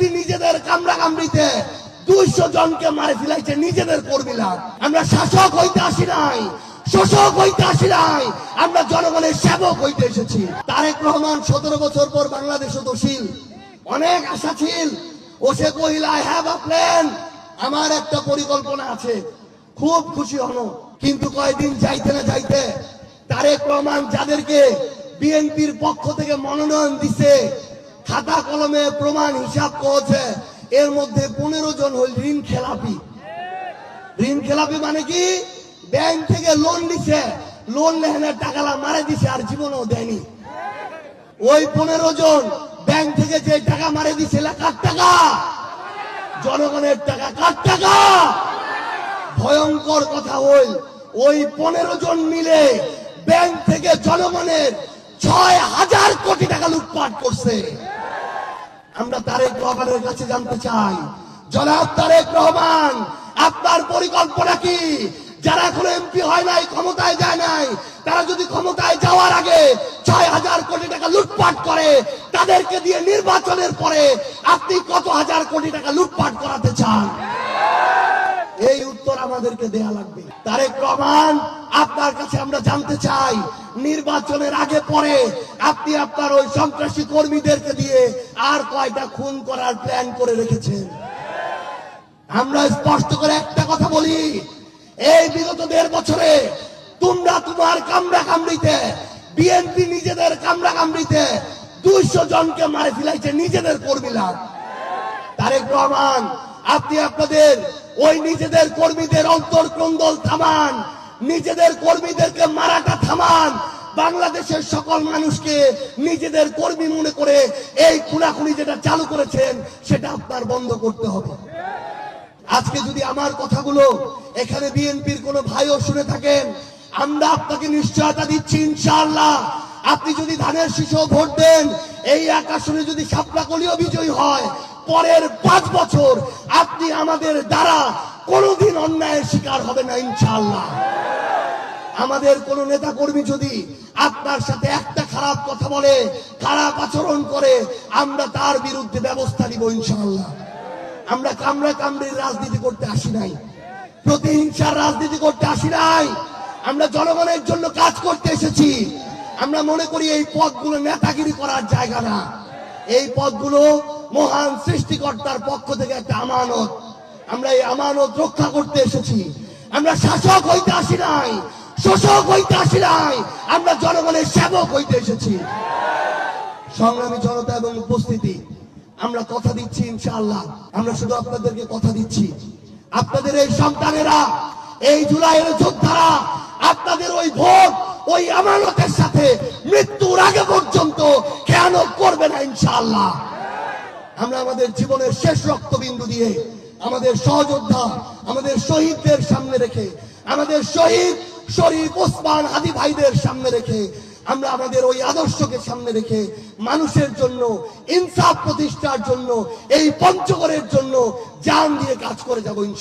BNP নিজেদের কামড়াকামড়িতে 200 জনকে মারে ফেলাইছে নিজেদের কর্মীরা। আমরা শাসক হইতে আসি নাই, শোষক হইতে আসি নাই, আমরা জনগণের সেবক হইতে এসেছি। তারেক রহমান 17 বছর পর বাংলাদেশ দোষীল, অনেক আশা ছিল। ও সে কহিল আই হ্যাভ আ প্ল্যান, আমার একটা পরিকল্পনা আছে, খুব খুশি হলো। কিন্তু কয়েকদিন যাইতে না যাইতে তারেক রহমান যাদেরকে বিএনপির পক্ষ থেকে মনোনয়ন দিছে, খাতা কলমে প্রমাণ হিসাব করেছে, এর মধ্যে 15 জন হল ঋণ খেলাপি। ঋণ খেলাপি মানে কি? ব্যাংক থেকে লোন দিছে, লোন লেহেনের টাকা মারে দিছে আর জীবনও দেয়নি। ওই 15 জন ব্যাংক থেকে যে টাকা মারে দিছে, কার টাকা? জনগণের টাকা। কার টাকা? ভয়ঙ্কর কথা হল ওই 15 জন মিলে ব্যাংক থেকে জনগণের 6000 কোটি টাকা লুটপাট করছে। আমরা তারেক রহমানের কাছে জানতে চাই, জনাব তারেক রহমান, আপনার পরিকল্পনা কি? যারা এখনো এমপি হয় নাই, ক্ষমতায় যায় নাই, তারা যদি ক্ষমতায় যাওয়ার আগে 6000 কোটি টাকা লুটপাট করে, তাদেরকে দিয়ে নির্বাচনের পরে আপনি কত হাজার কোটি টাকা লুটপাট করাতে চান? এই উত্তর আমাদেরকে দেয়া লাগবে। তারেক রহমান, আপনার কাছে আমরা জানতে চাই, নির্বাচনের আগে পরে আপনি আপনার ওই সন্ত্রাসী কর্মীদেরকে দিয়ে আর কয়টা খুন করার প্ল্যান করে রেখেছেন? আমরা স্পষ্ট করে একটা কথা বলি, এই বিগত 1.5 বছরে তোমরা তোমার কামড়াকামড়িতে, বিএনপি নিজেদের কামড়াকামড়িতে 200 জনকে মারে ফেলাইছে নিজেদের কর্মীরা। তারেক রহমান, আপনি আপনাদের ওই নিজেদের কর্মীদের অন্তর্ক্রন্দল থামান, নিজেদের কর্মীদেরকে মারাটা থামান। বাংলাদেশের সকল মানুষকে নিজেদের কর্মী মনে করে এই খুনাখুনি যেটা চালু করেছেন, সেটা আপনার বন্ধ করতে হবে। আজকে যদি আমার কথাগুলো এখানে বিএনপির কোন ভাইও শুনে থাকেন, আমরা আপনাকে নিশ্চয়তা দিচ্ছি, ইনশাআল্লাহ আপনি যদি ধানের শীষেও ভোট দেন, এই আসনে যদি শাপলাকলিও বিজয়ী হয়, পরের 5 বছর আপনি আমাদের দ্বারা কোনোদিন অন্যায়ের শিকার হবে না, ইনশাআল্লাহ। আমাদের কোন নেতা কর্মী যদি আপনার সাথে একটা খারাপ কথা বলে, খারাপ আচরণ করে, আমরা তার বিরুদ্ধে ব্যবস্থা নিব, ইনশাআল্লাহ। আমরা কামড়া কামড়ির রাজনীতি করতে আসি নাই, প্রতিহিংসার রাজনীতি করতে আসি নাই, আমরা জনগণের জন্য কাজ করতে এসেছি। আমরা মনে করি এই পদগুলো নেতাগিরি করার জায়গা না, এই পদগুলো মহান সৃষ্টিকর্তার পক্ষ থেকে একটা আমানত। আমরা এই আমানত রক্ষা করতে এসেছি। আমরা শাসক হইতে আসি নাই, শোষক হইতে আসি নাই, আমরা জনগণের সেবক হইতে এসেছি। সংগ্রামী জনতা এবং উপস্থিতি, আমরা কথা দিচ্ছি, ইনশাআল্লাহ আমরা শুধু আপনাদেরকে কথা দিচ্ছি, আপনাদের এই সন্তানেরা, এই জুলাইয়ের যোদ্ধারা আপনাদের ওই ভোট, ওই আমানতের সাথে মৃত্যুর আগে পর্যন্ত খেয়ানত করবে না, ইনশাআল্লাহ। আমরা আমাদের জীবনের শেষ রক্তবিন্দু দিয়ে আমাদের সহযোদ্ধা, আমাদের শহীদদের সামনে রেখে, আমাদের শহীদ শরীফ ওসমান হাদি ভাইদের সামনে রেখে, আমরা আমাদের ওই আদর্শকে সামনে রেখে মানুষের জন্য, ইনসাফ প্রতিষ্ঠার জন্য, এই পঞ্চগড়ের জন্য জান দিয়ে কাজ করে যাব, ইনশাআল্লাহ।